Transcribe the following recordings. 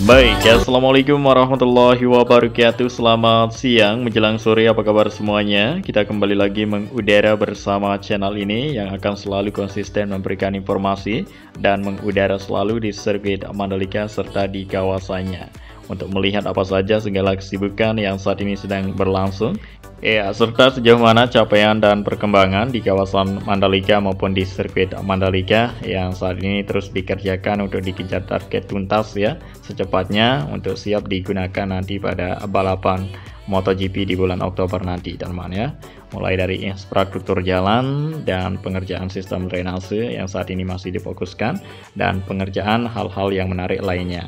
Baik, assalamualaikum warahmatullahi wabarakatuh. Selamat siang menjelang sore, apa kabar semuanya? Kita kembali lagi mengudara bersama channel ini yang akan selalu konsisten memberikan informasi dan mengudara selalu di sirkuit Mandalika serta di kawasannya, untuk melihat apa saja segala kesibukan yang saat ini sedang berlangsung, ya, serta sejauh mana capaian dan perkembangan di kawasan Mandalika maupun di sirkuit Mandalika yang saat ini terus dikerjakan untuk dikejar target tuntas ya, secepatnya untuk siap digunakan nanti pada balapan MotoGP di bulan Oktober nanti, teman-teman ya. Mulai dari infrastruktur jalan dan pengerjaan sistem drainase yang saat ini masih difokuskan, dan pengerjaan hal-hal yang menarik lainnya.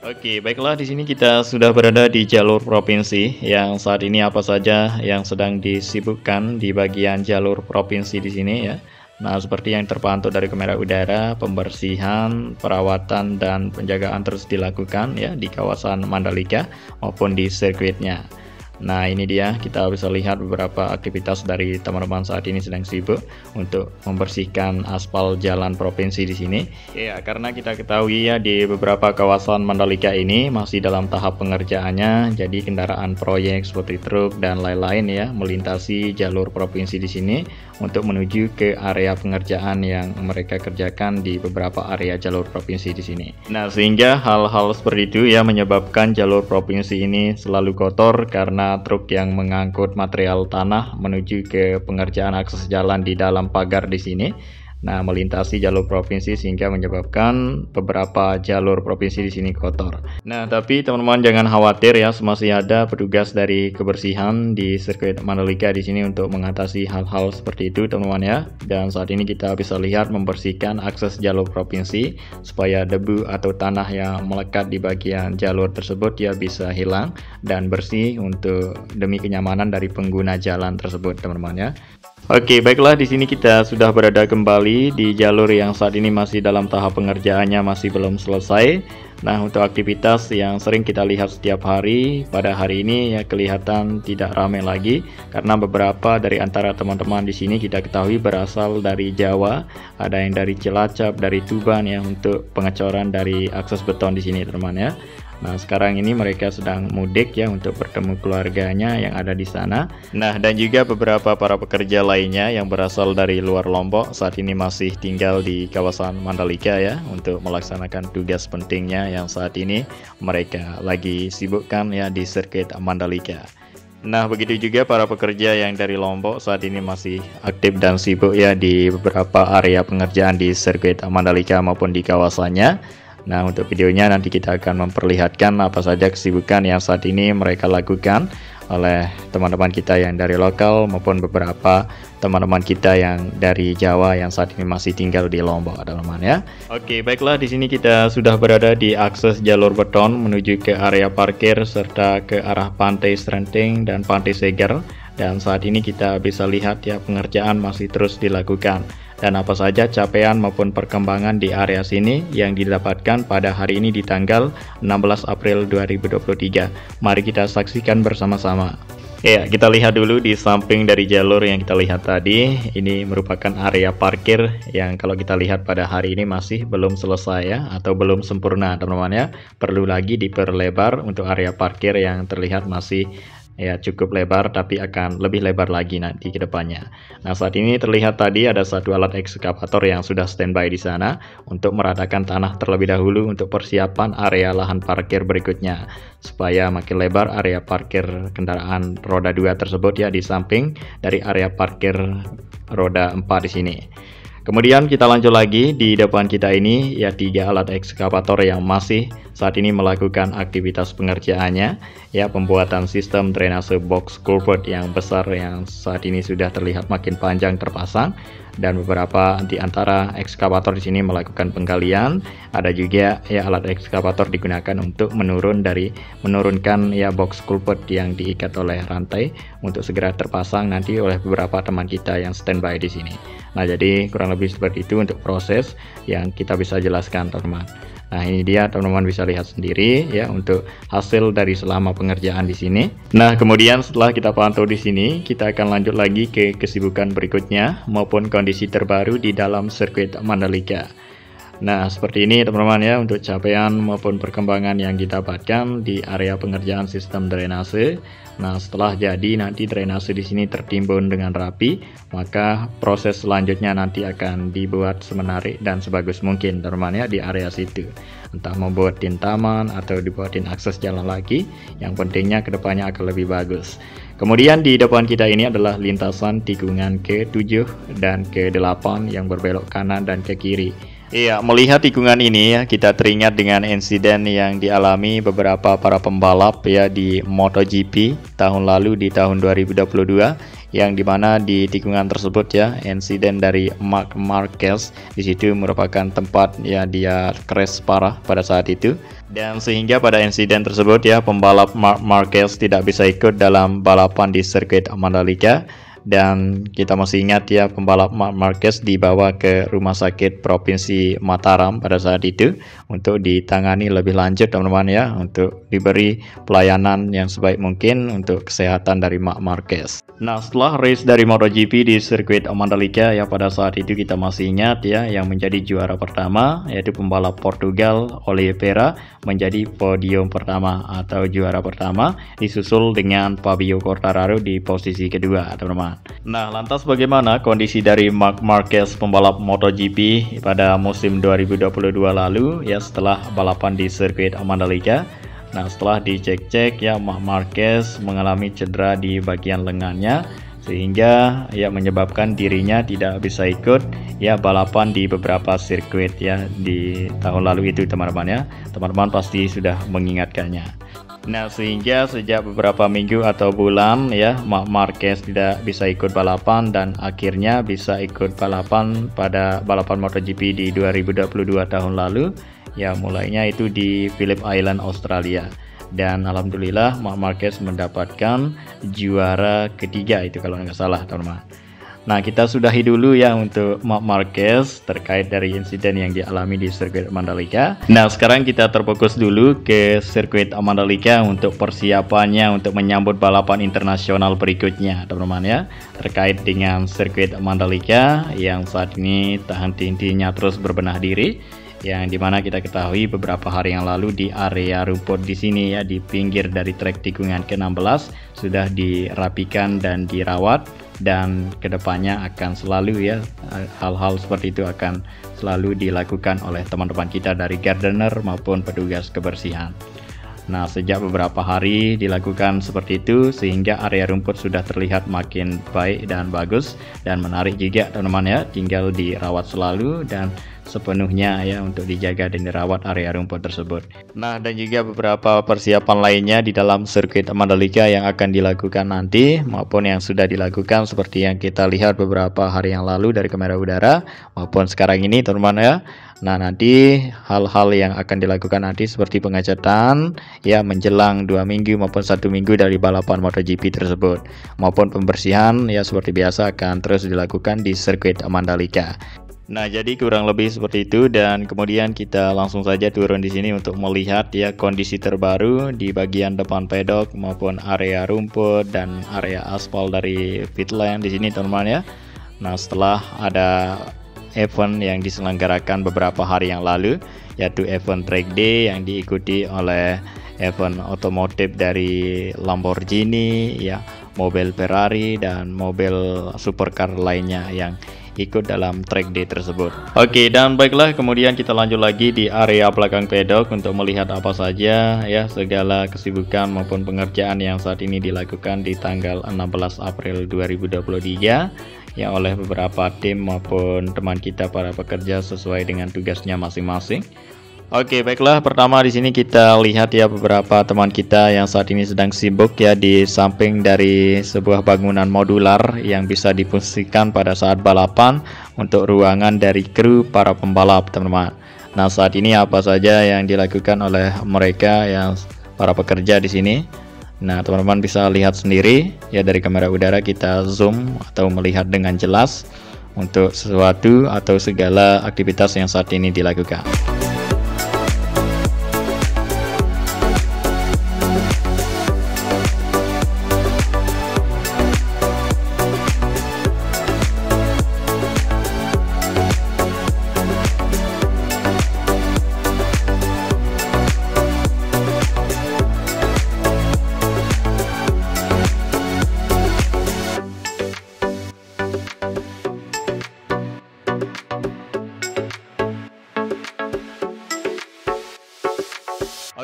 Oke, baiklah, di sini kita sudah berada di jalur provinsi yang saat ini apa saja yang sedang disibukkan di bagian jalur provinsi di sini ya. Nah, seperti yang terpantau dari kamera udara, pembersihan, perawatan dan penjagaan terus dilakukan ya di kawasan Mandalika maupun di sirkuitnya. Nah, ini dia, kita bisa lihat beberapa aktivitas dari teman-teman saat ini sedang sibuk untuk membersihkan aspal jalan provinsi di sini. Ya, karena kita ketahui ya di beberapa kawasan Mandalika ini masih dalam tahap pengerjaannya, jadi kendaraan proyek seperti truk dan lain-lain ya melintasi jalur provinsi di sini untuk menuju ke area pengerjaan yang mereka kerjakan di beberapa area jalur provinsi di sini. Nah, sehingga hal-hal seperti itu ya menyebabkan jalur provinsi ini selalu kotor karena truk yang mengangkut material tanah menuju ke pengerjaan akses jalan di dalam pagar di sini. Nah, melintasi jalur provinsi sehingga menyebabkan beberapa jalur provinsi di sini kotor. Nah, tapi teman-teman jangan khawatir ya, masih ada petugas dari kebersihan di sirkuit Mandalika di sini untuk mengatasi hal-hal seperti itu, teman-teman ya. Dan saat ini kita bisa lihat membersihkan akses jalur provinsi supaya debu atau tanah yang melekat di bagian jalur tersebut ya bisa hilang dan bersih untuk demi kenyamanan dari pengguna jalan tersebut, teman-teman ya. Oke, baiklah, di sini kita sudah berada kembali di jalur yang saat ini masih dalam tahap pengerjaannya, masih belum selesai. Nah, untuk aktivitas yang sering kita lihat setiap hari, pada hari ini ya kelihatan tidak ramai lagi karena beberapa dari antara teman-teman di sini kita ketahui berasal dari Jawa, ada yang dari Cilacap, dari Tuban ya, untuk pengecoran dari akses beton di sini, teman-teman ya. Nah, sekarang ini mereka sedang mudik ya untuk bertemu keluarganya yang ada di sana. Nah, dan juga beberapa para pekerja lainnya yang berasal dari luar Lombok saat ini masih tinggal di kawasan Mandalika ya untuk melaksanakan tugas pentingnya yang saat ini mereka lagi sibukkan ya di sirkuit Mandalika. Nah, begitu juga para pekerja yang dari Lombok saat ini masih aktif dan sibuk ya di beberapa area pengerjaan di sirkuit Mandalika maupun di kawasannya. Nah, untuk videonya nanti kita akan memperlihatkan apa saja kesibukan yang saat ini mereka lakukan oleh teman-teman kita yang dari lokal maupun beberapa teman-teman kita yang dari Jawa yang saat ini masih tinggal di Lombok, teman-teman ya. Oke, baiklah, di sini kita sudah berada di akses jalur beton menuju ke area parkir serta ke arah Pantai Serenting dan Pantai Seger. Dan saat ini kita bisa lihat ya pengerjaan masih terus dilakukan. Dan apa saja capaian maupun perkembangan di area sini yang didapatkan pada hari ini di tanggal 16 April 2023. Mari kita saksikan bersama-sama. Ya, kita lihat dulu di samping dari jalur yang kita lihat tadi. Ini merupakan area parkir yang kalau kita lihat pada hari ini masih belum selesai ya, atau belum sempurna, teman-teman ya. Perlu lagi diperlebar untuk area parkir yang terlihat masih ya cukup lebar, tapi akan lebih lebar lagi nanti ke depannya. Nah, saat ini terlihat tadi ada satu alat ekskavator yang sudah standby di sana untuk meratakan tanah terlebih dahulu untuk persiapan area lahan parkir berikutnya, supaya makin lebar area parkir kendaraan roda 2 tersebut ya di samping dari area parkir roda 4 di sini. Kemudian kita lanjut lagi, di depan kita ini ya 3 alat ekskavator yang masih saat ini melakukan aktivitas pengerjaannya, ya pembuatan sistem drainase box culvert yang besar yang saat ini sudah terlihat makin panjang terpasang, dan beberapa di antara ekskavator di sini melakukan penggalian. Ada juga ya alat ekskavator digunakan untuk menurunkan ya box culvert yang diikat oleh rantai untuk segera terpasang nanti oleh beberapa teman kita yang standby di sini. Nah, jadi kurang lebih seperti itu untuk proses yang kita bisa jelaskan, teman-teman. Nah, ini dia teman-teman bisa lihat sendiri ya untuk hasil dari selama pengerjaan di sini. Nah, kemudian setelah kita pantau di sini, kita akan lanjut lagi ke kesibukan berikutnya maupun kondisi terbaru di dalam sirkuit Mandalika. Nah, seperti ini teman-teman ya untuk capaian maupun perkembangan yang didapatkan di area pengerjaan sistem drainase. Nah, setelah jadi nanti drainase di sini tertimbun dengan rapi, maka proses selanjutnya nanti akan dibuat semenarik dan sebagus mungkin teman-teman ya di area situ. Entah membuatin taman atau dibuatin akses jalan lagi, yang pentingnya kedepannya akan lebih bagus. Kemudian di depan kita ini adalah lintasan tikungan ke-7 dan ke-8 yang berbelok kanan dan ke kiri. Iya, melihat tikungan ini ya, kita teringat dengan insiden yang dialami beberapa para pembalap ya di MotoGP tahun lalu di tahun 2022, yang dimana di tikungan tersebut ya insiden dari Marc Marquez di situ merupakan tempat ya dia crash parah pada saat itu, dan sehingga pada insiden tersebut ya pembalap Marc Marquez tidak bisa ikut dalam balapan di sirkuit Mandalika. Dan kita masih ingat ya pembalap Marc Marquez dibawa ke rumah sakit Provinsi Mataram pada saat itu untuk ditangani lebih lanjut teman-teman ya, untuk diberi pelayanan yang sebaik mungkin untuk kesehatan dari Marc Marquez. Nah, setelah race dari MotoGP di sirkuit Mandalika ya pada saat itu kita masih ingat ya yang menjadi juara pertama yaitu pembalap Portugal Oliveira menjadi podium pertama atau juara pertama, disusul dengan Fabio Quartararo di posisi kedua teman-teman. Nah, lantas bagaimana kondisi dari Marc Marquez pembalap MotoGP pada musim 2022 lalu ya setelah balapan di sirkuit Mandalika? Nah, setelah dicek-cek ya Marc Marquez mengalami cedera di bagian lengannya sehingga ya menyebabkan dirinya tidak bisa ikut ya balapan di beberapa sirkuit ya di tahun lalu itu teman-teman ya. Teman-teman pasti sudah mengingatkannya. Nah, sehingga sejak beberapa minggu atau bulan ya Marc Marquez tidak bisa ikut balapan dan akhirnya bisa ikut balapan pada balapan MotoGP di 2022 tahun lalu ya, mulainya itu di Phillip Island Australia, dan alhamdulillah Marc Marquez mendapatkan juara ketiga itu kalau nggak salah teman-teman. Nah, kita sudahi dulu ya untuk Marc Marquez terkait dari insiden yang dialami di sirkuit Mandalika. Nah, sekarang kita terfokus dulu ke sirkuit Mandalika untuk persiapannya untuk menyambut balapan internasional berikutnya teman-teman ya, terkait dengan sirkuit Mandalika yang saat ini tak henti-hentinya terus berbenah diri, yang dimana kita ketahui beberapa hari yang lalu di area rumput di sini ya di pinggir dari trek tikungan ke-16 sudah dirapikan dan dirawat, dan kedepannya akan selalu ya hal-hal seperti itu akan selalu dilakukan oleh teman-teman kita dari gardener maupun petugas kebersihan. Nah, sejak beberapa hari dilakukan seperti itu sehingga area rumput sudah terlihat makin baik dan bagus dan menarik juga teman-teman ya, tinggal dirawat selalu dan sepenuhnya ya untuk dijaga dan dirawat area rumput tersebut. Nah, dan juga beberapa persiapan lainnya di dalam sirkuit Mandalika yang akan dilakukan nanti maupun yang sudah dilakukan seperti yang kita lihat beberapa hari yang lalu dari kamera udara maupun sekarang ini teman-teman ya. Nah, nanti hal-hal yang akan dilakukan nanti seperti pengecatan ya menjelang 2 minggu maupun 1 minggu dari balapan MotoGP tersebut, maupun pembersihan ya seperti biasa akan terus dilakukan di sirkuit Mandalika. Nah, jadi kurang lebih seperti itu, dan kemudian kita langsung saja turun di sini untuk melihat ya kondisi terbaru di bagian depan pedok maupun area rumput dan area aspal dari pitland di sini teman-teman ya. Nah, setelah ada event yang diselenggarakan beberapa hari yang lalu yaitu event track day yang diikuti oleh event otomotif dari Lamborghini ya, mobil Ferrari dan mobil supercar lainnya yang ikut dalam track day tersebut. Oke, dan baiklah, kemudian kita lanjut lagi di area belakang pedok untuk melihat apa saja ya segala kesibukan maupun pengerjaan yang saat ini dilakukan di tanggal 16 April 2023 ya oleh beberapa tim maupun teman kita para pekerja sesuai dengan tugasnya masing-masing. Oke, baiklah, pertama di sini kita lihat ya beberapa teman kita yang saat ini sedang sibuk ya di samping dari sebuah bangunan modular yang bisa difungsikan pada saat balapan untuk ruangan dari kru para pembalap, teman-teman. Nah, saat ini apa saja yang dilakukan oleh mereka yang para pekerja di sini? Nah, teman-teman bisa lihat sendiri ya dari kamera udara, kita zoom atau melihat dengan jelas untuk sesuatu atau segala aktivitas yang saat ini dilakukan.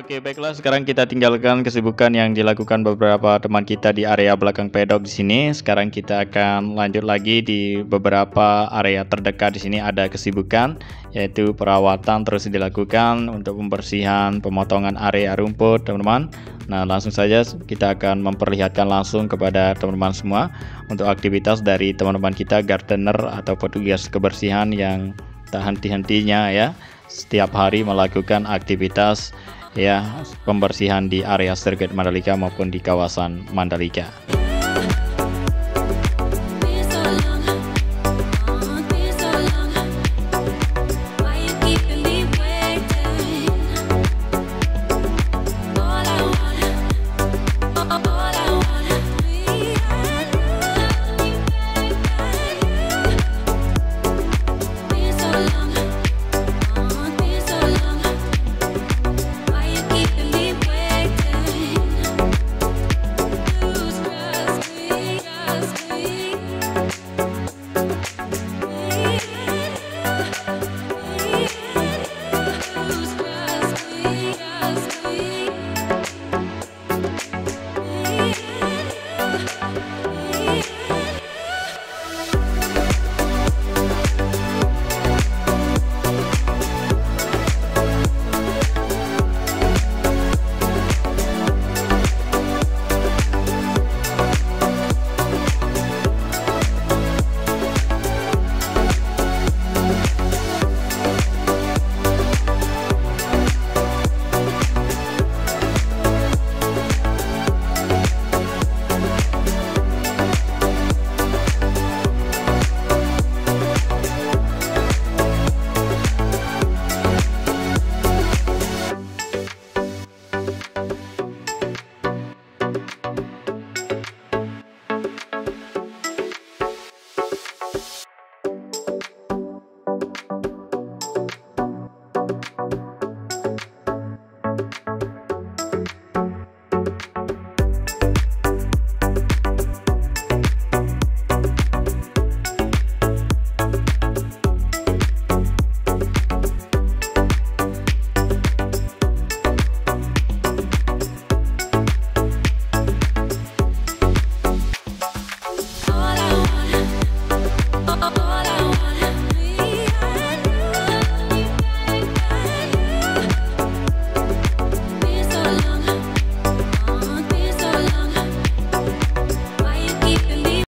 Oke, baiklah, sekarang kita tinggalkan kesibukan yang dilakukan beberapa teman kita di area belakang pedok di sini. Sekarang kita akan lanjut lagi di beberapa area terdekat. Di sini ada kesibukan yaitu perawatan terus dilakukan untuk pembersihan, pemotongan area rumput, teman-teman. Nah, langsung saja kita akan memperlihatkan langsung kepada teman-teman semua untuk aktivitas dari teman-teman kita gardener atau petugas kebersihan yang tak henti-hentinya ya setiap hari melakukan aktivitas ya pembersihan di area sirkuit Mandalika maupun di kawasan Mandalika.